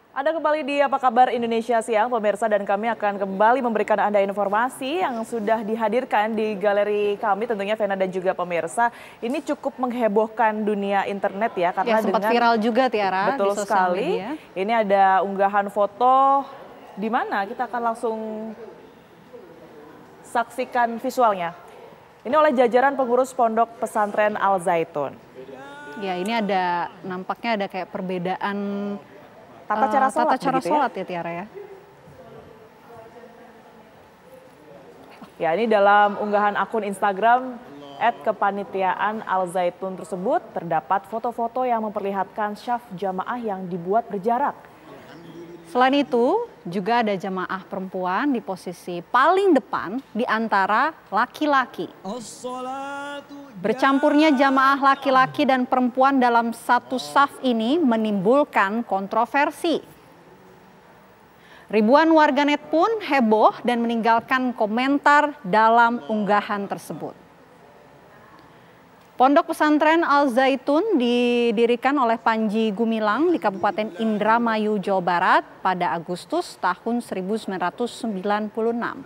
Anda kembali di Apa Kabar Indonesia Siang, pemirsa, dan kami akan kembali memberikan Anda informasi yang sudah dihadirkan di galeri kami, tentunya Vena dan juga pemirsa. Ini cukup menghebohkan dunia internet ya, karena sempat viral juga Tiara betul di sosial sekali. media. Ini ada unggahan foto di mana kita akan langsung saksikan visualnya. Ini oleh jajaran pengurus Pondok Pesantren Al Zaitun. Ya, ini nampaknya ada kayak perbedaan Tata cara sholat ya Tiara ya. Ya, ini dalam unggahan akun Instagram @kepanitiaan Al Zaitun tersebut terdapat foto-foto yang memperlihatkan syaf jamaah yang dibuat berjarak. Selain itu, juga ada jamaah perempuan di posisi paling depan di antara laki-laki. Bercampurnya jamaah laki-laki dan perempuan dalam satu saf ini menimbulkan kontroversi. Ribuan warganet pun heboh dan meninggalkan komentar dalam unggahan tersebut. Pondok Pesantren Al Zaitun didirikan oleh Panji Gumilang di Kabupaten Indramayu, Jawa Barat pada Agustus tahun 1996.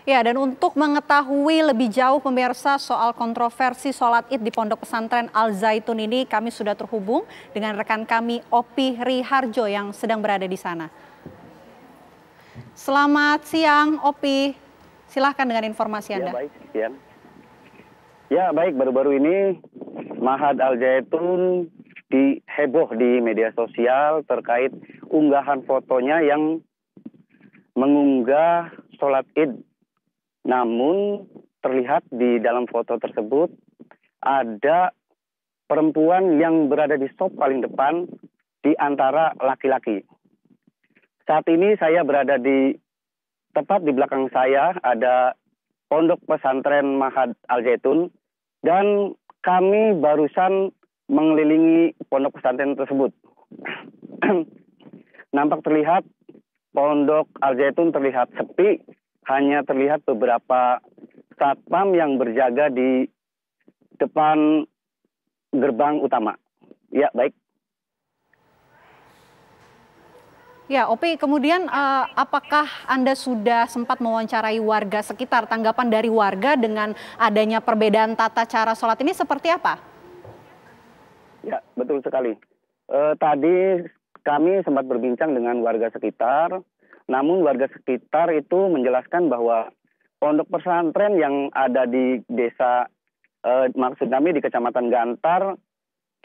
Ya, dan untuk mengetahui lebih jauh pemirsa soal kontroversi sholat Id di Pondok Pesantren Al Zaitun ini, kami sudah terhubung dengan rekan kami Opi Riharjo yang sedang berada di sana. Selamat siang Opi, silahkan dengan informasi Anda. Ya, baik, siang. Ya, baik, baru-baru ini Ma'had Al Zaitun heboh di media sosial terkait unggahan fotonya yang mengunggah sholat Id. Namun terlihat di dalam foto tersebut ada perempuan yang berada di sop paling depan di antara laki-laki. Saat ini saya berada tepat di belakang saya ada Pondok Pesantren Ma'had Al Zaitun dan kami barusan mengelilingi pondok pesantren tersebut. Nampak terlihat Pondok Al Zaitun terlihat sepi. Hanya terlihat beberapa satpam yang berjaga di depan gerbang utama. Ya, baik. Ya, Opi, kemudian apakah Anda sudah sempat mewawancarai warga sekitar? Tanggapan dari warga dengan adanya perbedaan tata cara sholat ini seperti apa? Ya, betul sekali. Tadi kami sempat berbincang dengan warga sekitar. Namun warga sekitar itu menjelaskan bahwa pondok pesantren yang ada di desa, maksud kami di Kecamatan Gantar,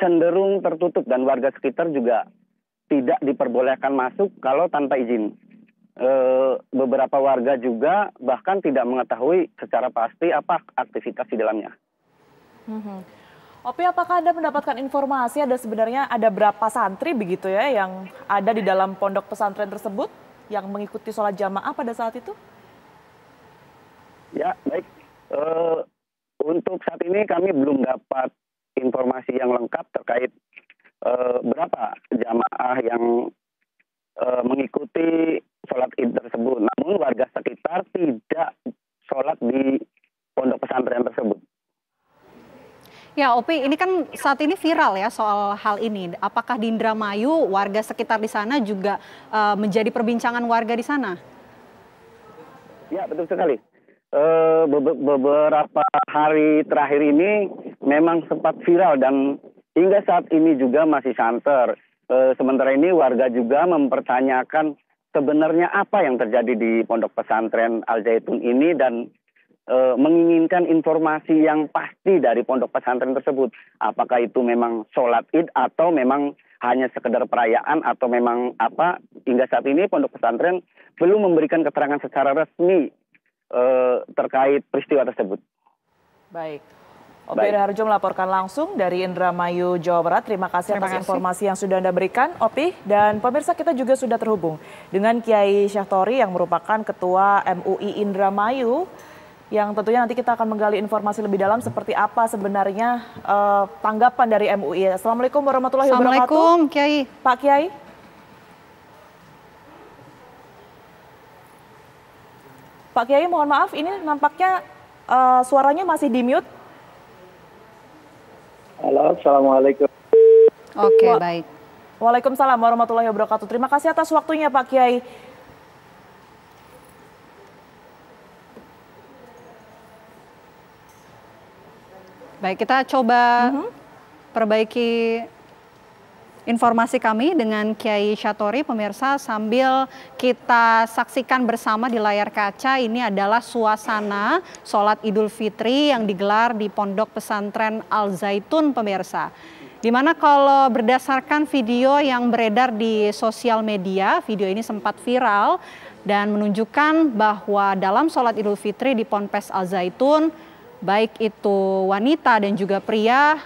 cenderung tertutup dan warga sekitar juga tidak diperbolehkan masuk kalau tanpa izin. Beberapa warga juga bahkan tidak mengetahui secara pasti apa aktivitas di dalamnya. Opi, apakah Anda mendapatkan informasi sebenarnya ada berapa santri begitu ya yang ada di dalam pondok pesantren tersebut yang mengikuti sholat jamaah pada saat itu? Ya, baik. Untuk saat ini kami belum dapat informasi yang lengkap terkait berapa jamaah yang mengikuti sholat Id tersebut. Namun warga sekitar tidak sholat di pondok pesantren tersebut. Ya, Opi, ini kan saat ini viral ya soal hal ini. Apakah di Indramayu warga sekitar di sana juga menjadi perbincangan warga di sana? Ya, betul sekali. Beberapa hari terakhir ini memang sempat viral dan hingga saat ini juga masih santer. Sementara ini warga juga mempertanyakan sebenarnya apa yang terjadi di Pondok Pesantren Al Zaitun ini dan menginginkan informasi yang pasti dari pondok pesantren tersebut. Apakah itu memang sholat Id atau memang hanya sekedar perayaan atau memang apa. Hingga saat ini pondok pesantren belum memberikan keterangan secara resmi terkait peristiwa tersebut. Baik. Opi Riharjo melaporkan langsung dari Indramayu, Jawa Barat. Terima kasih atas informasi yang sudah Anda berikan, Opi. Dan pemirsa, kita juga sudah terhubung dengan Kiai Syahtori yang merupakan Ketua MUI Indramayu. yang tentunya nanti kita akan menggali informasi lebih dalam seperti apa sebenarnya tanggapan dari MUI. Assalamualaikum warahmatullahi wabarakatuh. Assalamualaikum, Kiai. Pak Kiai. Pak Kiai, mohon maaf, ini nampaknya suaranya masih di mute. Halo, Assalamualaikum. Oke, baik. Waalaikumsalam warahmatullahi wabarakatuh. Terima kasih atas waktunya Pak Kiai. Baik, kita coba perbaiki informasi kami dengan Kiai Syatori, pemirsa, sambil kita saksikan bersama di layar kaca. Ini adalah suasana sholat Idul Fitri yang digelar di Pondok Pesantren Al Zaitun, pemirsa. Dimana kalau berdasarkan video yang beredar di sosial media, video ini sempat viral dan menunjukkan bahwa dalam sholat Idul Fitri di Ponpes Al Zaitun, baik itu wanita dan juga pria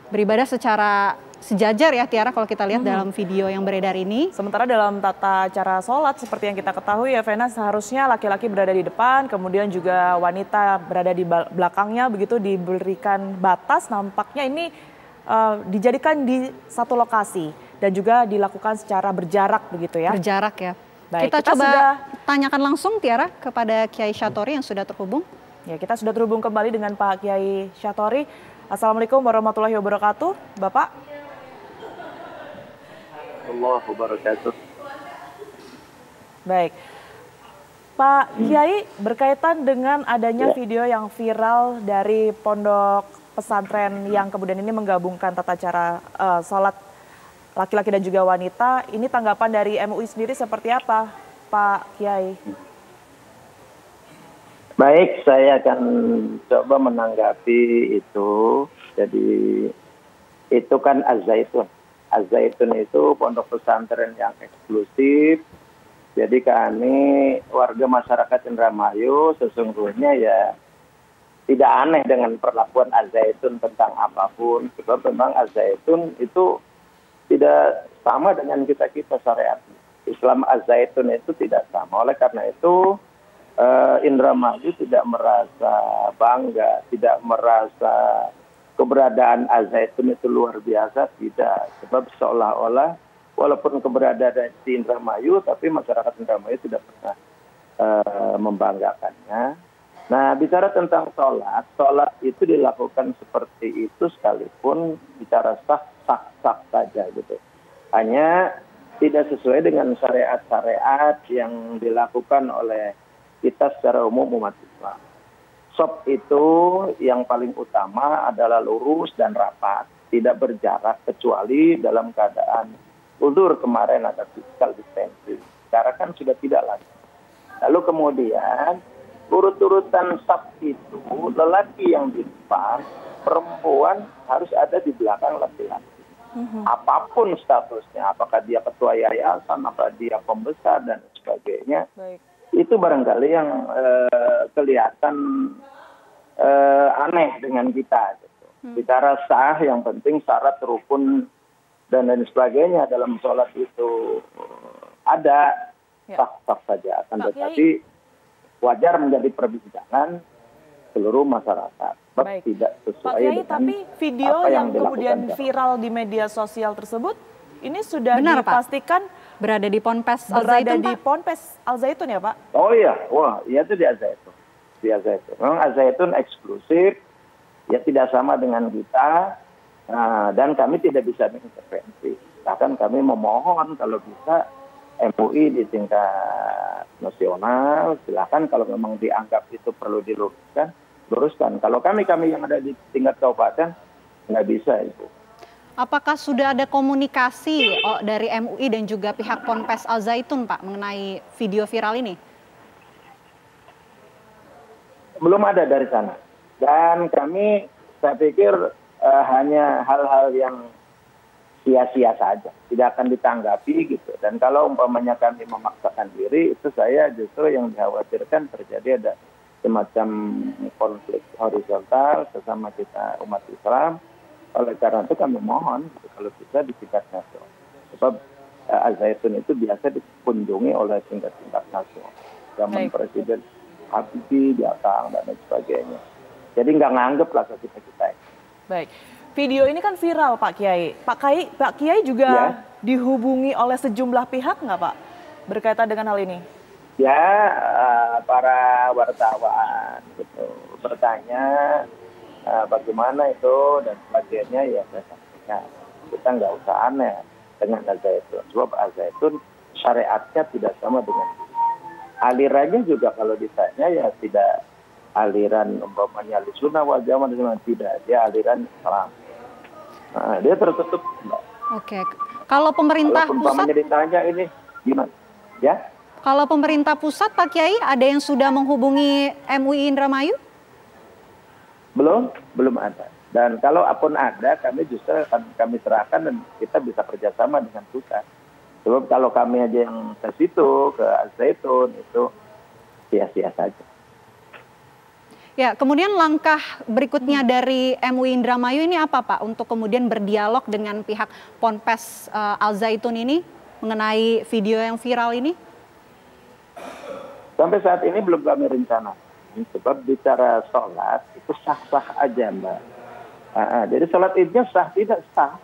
beribadah secara sejajar ya Tiara kalau kita lihat dalam video yang beredar ini. Sementara dalam tata cara sholat seperti yang kita ketahui ya Vena, seharusnya laki-laki berada di depan, kemudian juga wanita berada di belakangnya, begitu diberikan batas. Nampaknya ini dijadikan di satu lokasi dan juga dilakukan secara berjarak begitu ya. Berjarak ya. Baik, kita coba tanyakan langsung Tiara kepada Kiai Syatori yang sudah terhubung. Ya, kita sudah terhubung kembali dengan Pak Kiai Syatori. Assalamualaikum warahmatullahi wabarakatuh, Bapak. Warahmatullahi wabarakatuh. Baik, Pak Kiai, berkaitan dengan adanya video yang viral dari pondok pesantren yang kemudian ini menggabungkan tata cara sholat laki-laki dan juga wanita, ini tanggapan dari MUI sendiri seperti apa, Pak Kiai? Baik, saya akan coba menanggapi itu. Jadi itu kan Az-Zaitun. Az-Zaitun itu pondok pesantren yang eksklusif. Jadi kami warga masyarakat Indramayu sesungguhnya ya tidak aneh dengan perlakuan Az-Zaitun tentang apapun. Sebab memang Az-Zaitun itu tidak sama dengan kita-kita syariat. Islam Az-Zaitun itu tidak sama. Oleh karena itu Indramayu tidak merasa bangga, tidak merasa keberadaan Az-Zaitun itu luar biasa, tidak. Sebab seolah-olah walaupun keberadaan di Indramayu, tapi masyarakat Indramayu tidak pernah membanggakannya. Nah, bicara tentang sholat itu dilakukan seperti itu sekalipun bicara sah saja gitu. Hanya tidak sesuai dengan syariat-syariat yang dilakukan oleh kita secara umum umat Islam. Shop itu yang paling utama adalah lurus dan rapat, tidak berjarak kecuali dalam keadaan uzur kemarin ada physical distancing. Sekarang kan sudah tidak lagi. Lalu kemudian urut-urutan shop itu lelaki yang di depan, perempuan harus ada di belakang laki-laki. Apapun statusnya, apakah dia ketua yayasan, apakah dia pembesar dan sebagainya. Baik. Itu barangkali yang kelihatan aneh dengan kita. Gitu. Bicara sah, yang penting syarat rukun dan lain sebagainya dalam sholat itu ada, sah-sah saja. Akan tetapi wajar menjadi perbincangan seluruh masyarakat. Baik. Tidak sesuai Pak Kiai, dengan tapi video apa yang dilakukan kemudian viral di media sosial tersebut, ini sudah Benar, dipastikan berada di Ponpes Al berada Zaitun, di Pak? Ponpes Al Zaitun ya Pak? Oh iya, wah, iya itu di Az-Zaitun. Di Az-Zaitun. Memang Az-Zaitun eksklusif, ya tidak sama dengan kita, dan kami tidak bisa mengintervensi. Bahkan kami memohon kalau bisa MUI di tingkat nasional, silakan kalau memang dianggap itu perlu diluruskan, luruskan. Kalau kami yang ada di tingkat kabupaten, nggak bisa itu. Apakah sudah ada komunikasi dari MUI dan juga pihak Ponpes Al Zaitun, Pak, mengenai video viral ini? Belum ada dari sana. Dan kami, saya pikir hanya hal-hal yang sia-sia saja. Tidak akan ditanggapi gitu. Dan kalau umpamanya kami memaksakan diri, itu saya justru yang dikhawatirkan terjadi ada semacam konflik horizontal sesama kita umat Islam. Oleh karena itu kami mohon kalau bisa di tingkat nasional. Sebab Al-Zaitun itu biasa dikunjungi oleh tingkat nasional. Zaman Presiden Habibie datang dan lain sebagainya. Jadi nggak nganggep lah ke kita. Baik, video ini kan viral Pak Kiai. Pak Kiai juga Ya. dihubungi oleh sejumlah pihak nggak Pak berkaitan dengan hal ini? Ya, para wartawan gitu bertanya bagaimana itu dan sebagainya, ya saya sampaikan kita nggak usah aneh dengan Al-Zaitun, sebab Al-Zaitun syariatnya tidak sama dengan alirannya juga. Kalau ditanya ya tidak aliran umpamanya Ahlussunnah wal Jamaah, tidak, dia aliran Islam. Dia tertutup, Mbak. Oke, kalau pemerintah Kalau pusat, umpamanya ditanya ini gimana, ya? kalau pemerintah pusat Pak Kiai ada yang sudah menghubungi MUI Indramayu? Belum ada. Dan kalau pun ada, kami justru akan kami serahkan dan kita bisa kerjasama dengan pusat. Sebab kalau kami aja yang ke situ, ke Al-Zaitun, itu sia-sia saja. Ya, kemudian langkah berikutnya dari MUI Indramayu ini apa Pak untuk kemudian berdialog dengan pihak Ponpes Al-Zaitun ini mengenai video yang viral ini? Sampai saat ini belum kami rencana. Sebab bicara sholat itu sah-sah aja, Mbak. Jadi sholat idnya sah tidak sah.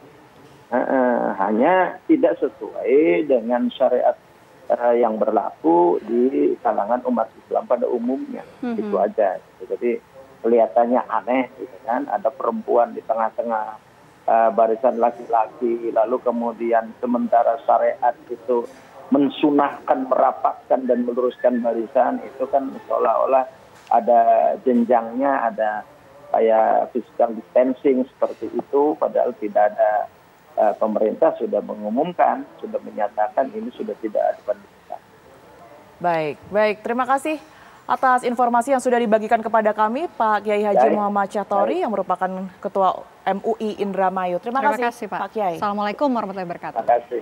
Hanya tidak sesuai dengan syariat yang berlaku di kalangan umat Islam pada umumnya. Itu aja. Jadi kelihatannya aneh gitu kan, ada perempuan di tengah-tengah barisan laki-laki, lalu kemudian sementara syariat itu mensunahkan, merapatkan dan meluruskan barisan, itu kan seolah-olah ada jenjangnya, ada kayak physical distancing seperti itu, padahal tidak ada. Pemerintah sudah mengumumkan, sudah menyatakan ini sudah tidak ada pendidikan. Baik. Terima kasih atas informasi yang sudah dibagikan kepada kami, Pak Kiai Haji Muhammad Syatori yang merupakan Ketua MUI Indramayu. Terima kasih, Pak Kiai. Assalamualaikum warahmatullahi wabarakatuh. Terima kasih.